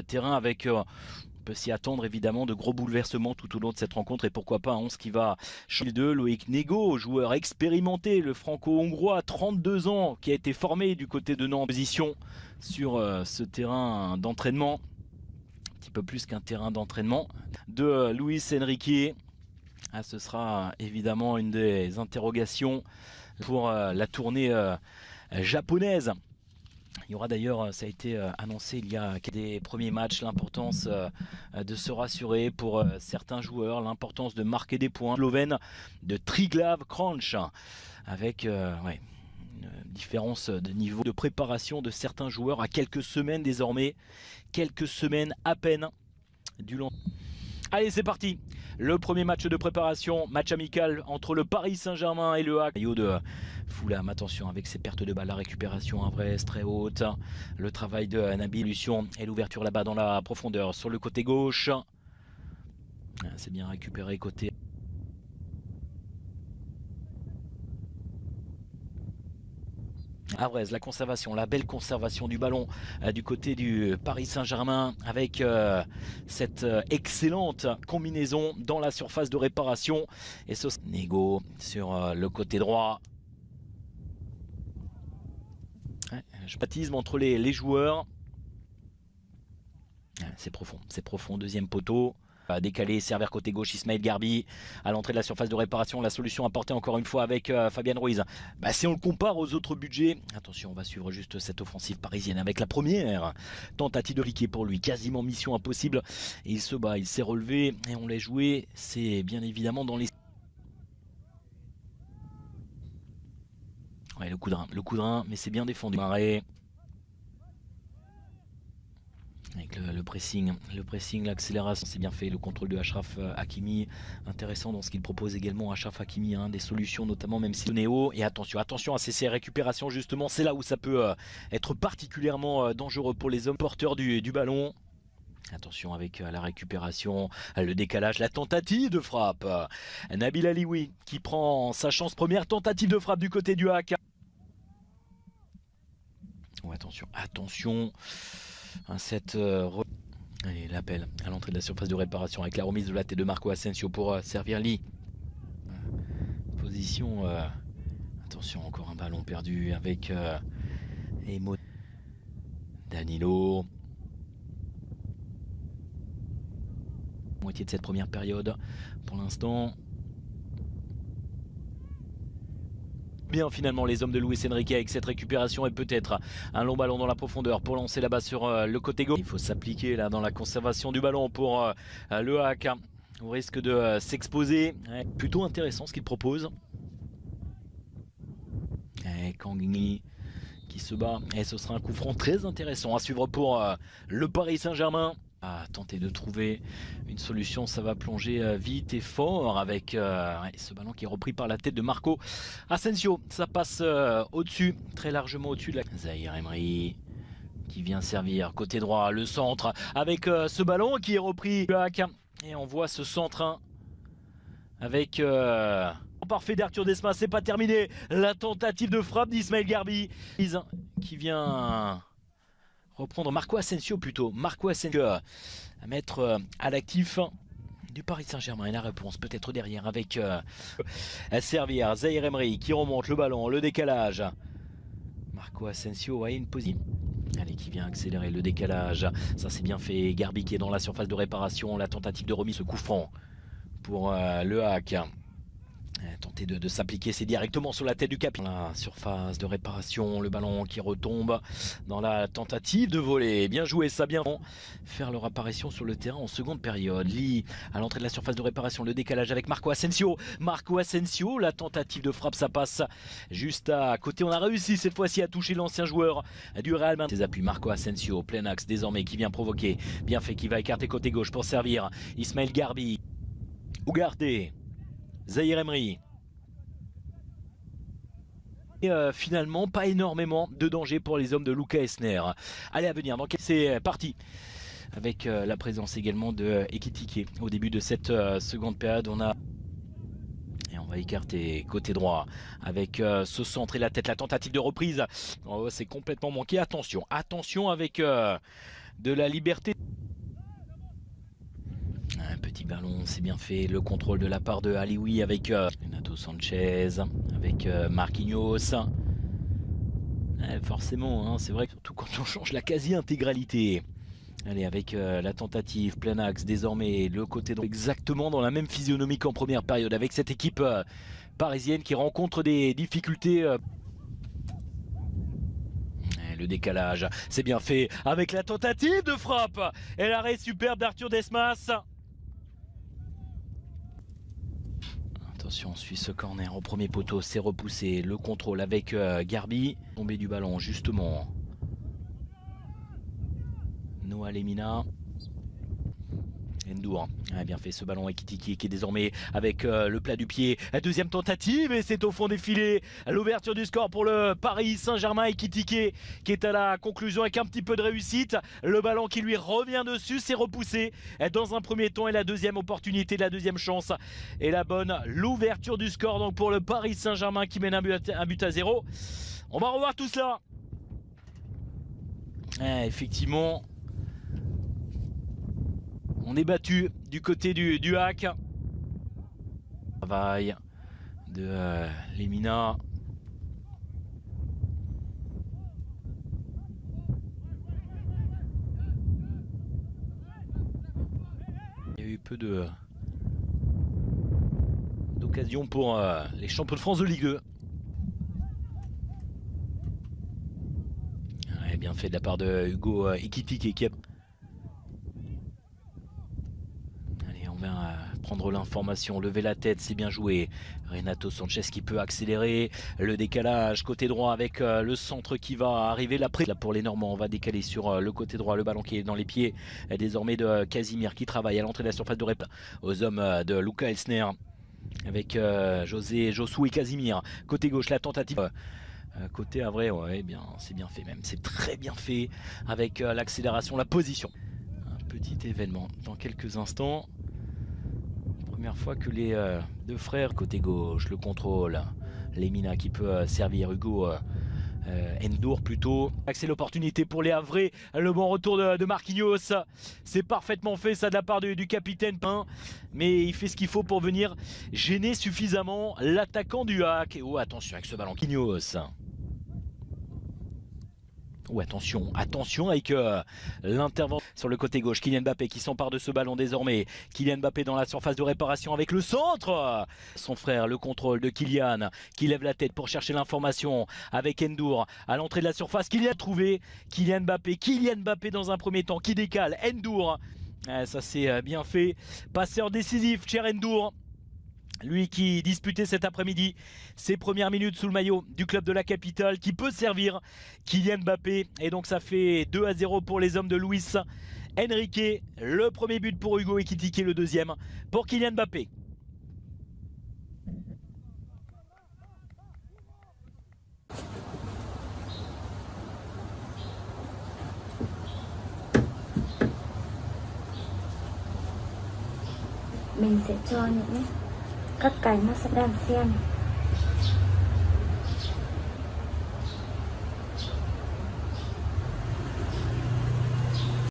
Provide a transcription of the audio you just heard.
terrain avec on peut s'y attendre évidemment de gros bouleversements tout au long de cette rencontre et pourquoi pas un 11 qui va changer de Loïc Nego, joueur expérimenté, le franco-hongrois, 32 ans, qui a été formé du côté de Nantes, position sur ce terrain d'entraînement, un petit peu plus qu'un terrain d'entraînement, de Luis Enrique. Ah, ce sera évidemment une des interrogations pour la tournée japonaise. Il y aura d'ailleurs, ça a été annoncé il y a des premiers matchs, l'importance de se rassurer pour certains joueurs, l'importance de marquer des points. Slovène de Triglav Kranj, avec une différence de niveau de préparation de certains joueurs à quelques semaines désormais, quelques semaines à peine du long. Allez, c'est parti. Le premier match de préparation, match amical entre le Paris Saint-Germain et le HAC. Maillot de Fulham, attention avec ses pertes de balles, la récupération à Vresse très haute. Le travail de Nabil Lucian et l'ouverture là-bas dans la profondeur sur le côté gauche. C'est bien récupéré côté. Avrez, la conservation, la belle conservation du ballon du côté du Paris Saint-Germain avec cette excellente combinaison dans la surface de réparation. Et ce Nego sur le côté droit. Je baptisme entre les joueurs. C'est profond, deuxième poteau. Décalé, servir côté gauche, Ismaël Garbi à l'entrée de la surface de réparation. La solution apportée encore une fois avec Fabien Ruiz. Si on le compare aux autres budgets, attention, on va suivre juste cette offensive parisienne avec la première tentative de cliquer pour lui, quasiment mission impossible. Et il se bat, il s'est relevé et on l'a joué. C'est bien évidemment dans les. Ouais, le coup de rein, mais c'est bien défendu. Marais. Avec le pressing, l'accélération, c'est bien fait. Le contrôle de Achraf Hakimi, intéressant dans ce qu'il propose également. Achraf Hakimi, des solutions notamment, même si Néo. Et attention à ces récupérations justement, c'est là où ça peut être particulièrement dangereux pour les hommes porteurs du ballon. Attention avec la récupération, le décalage, la tentative de frappe. Nabil Alioui qui prend sa chance, première tentative de frappe du côté du HAC. Oh, attention. Allez, l'appel à l'entrée de la surface de réparation avec la remise de la tête de Marco Asensio pour servir Lee. Position. Attention, encore un ballon perdu avec Emo. Danilo. Moitié de cette première période pour l'instant. Bien finalement les hommes de Luis Enrique avec cette récupération et peut-être un long ballon dans la profondeur pour lancer là-bas sur le côté gauche. Il faut s'appliquer là dans la conservation du ballon pour le HAC au risque de s'exposer. Plutôt intéressant ce qu'il propose. Kang Lee qui se bat et ce sera un coup franc très intéressant à suivre pour le Paris Saint-Germain. Tenter de trouver une solution, ça va plonger vite et fort avec ce ballon qui est repris par la tête de Marco Asensio. Ça passe au-dessus, très largement au-dessus de la. Zahir Emery qui vient servir côté droit, le centre avec ce ballon qui est repris. Et on voit ce centre avec parfait d'Arthur Desmas, c'est pas terminé. La tentative de frappe d'Ismaël Garbi qui vient reprendre Marco Asensio à mettre à l'actif du Paris Saint-Germain. Et la réponse peut-être derrière avec servir Zahir Emery qui remonte le ballon, le décalage. Marco Asensio a une position. Allez, qui vient accélérer le décalage. Ça c'est bien fait. Garbi qui est dans la surface de réparation. La tentative de remise, ce coup franc pour le HAC. Tenter de s'appliquer, c'est directement sur la tête du capitaine. La surface de réparation, le ballon qui retombe dans la tentative de voler. Bien joué, ça bien faire leur apparition sur le terrain en seconde période. Lee à l'entrée de la surface de réparation, le décalage avec Marco Asensio. Marco Asensio, la tentative de frappe, ça passe juste à côté. On a réussi cette fois-ci à toucher l'ancien joueur du Real Madrid. Ses appuis, Marco Asensio, plein axe désormais qui vient provoquer. Bien fait, qui va écarter côté gauche pour servir Ismaël Garbi. Ugarte. Zahir Emery. Et finalement, pas énormément de danger pour les hommes de Luca Esner. Allez, à venir, donc c'est parti. Avec la présence également de Ekitike. Au début de cette seconde période, on va écarter côté droit avec ce centre et la tête, la tentative de reprise. Oh, c'est complètement manqué. Attention avec de la liberté. Un petit ballon, c'est bien fait. Le contrôle de la part de Alioui avec Renato Sanchez, avec Marquinhos. Forcément, hein, c'est vrai, surtout quand on change la quasi-intégralité. Allez, avec la tentative, plein axe, désormais le côté droit, exactement dans la même physionomie qu'en première période, avec cette équipe parisienne qui rencontre des difficultés. Le décalage, c'est bien fait, avec la tentative de frappe et l'arrêt superbe d'Arthur Desmas. Attention, on suit ce corner au premier poteau, c'est repoussé, le contrôle avec Garbi. Tombé du ballon, justement. Noah Lemina. Ndour a bien fait ce ballon avec Ekitike qui est désormais avec le plat du pied. La deuxième tentative et c'est au fond des filets. L'ouverture du score pour le Paris Saint-Germain. Ekitike qui est à la conclusion avec un petit peu de réussite. Le ballon qui lui revient dessus, c'est repoussé dans un premier temps et la deuxième opportunité, la deuxième chance est la bonne. L'ouverture du score donc pour le Paris Saint-Germain qui mène un but à 0. On va revoir tout cela. Effectivement. On est battu du côté du hack. Travail de Lemina. Il y a eu peu d'occasions pour les champions de France de Ligue 2. Ouais, bien fait de la part de Hugo Ekitike qui a... prendre l'information, lever la tête, c'est bien joué. Renato Sanchez qui peut accélérer, le décalage côté droit avec le centre qui va arriver. Là pour les Normands, on va décaler sur le côté droit, le ballon qui est dans les pieds désormais de Casimir qui travaille à l'entrée de la surface de réparation aux hommes de Luca Elsner avec Josué Casimir. Côté gauche, la tentative. Côté Havre, ouais, bien, c'est bien fait même, c'est très bien fait avec l'accélération, la position. Un petit événement dans quelques instants. Première fois que les deux frères côté gauche, le contrôle, Lemina qui peut servir Hugo Ndour plutôt. C'est l'opportunité pour les Havrais, le bon retour de Marquinhos, c'est parfaitement fait ça de la part du capitaine Pain, mais il fait ce qu'il faut pour venir gêner suffisamment l'attaquant du hack. Oh attention avec ce ballon Marquinhos. Oh attention avec l'intervention sur le côté gauche. Kylian Mbappé qui s'empare de ce ballon désormais. Kylian Mbappé dans la surface de réparation avec le centre. Son frère, le contrôle de Kylian qui lève la tête pour chercher l'information avec Ndour à l'entrée de la surface. Kylian a trouvé Kylian Mbappé dans un premier temps qui décale. Ndour, ça c'est bien fait. Passeur décisif, cher Ndour. Lui qui disputait cet après-midi ses premières minutes sous le maillot du club de la capitale, qui peut servir Kylian Mbappé. Et donc ça fait 2-0 pour les hommes de Luis Enrique. Le premier but pour Hugo Ekitike, le deuxième pour Kylian Mbappé. Mình sẽ cho những các cánh nó sẽ đan xen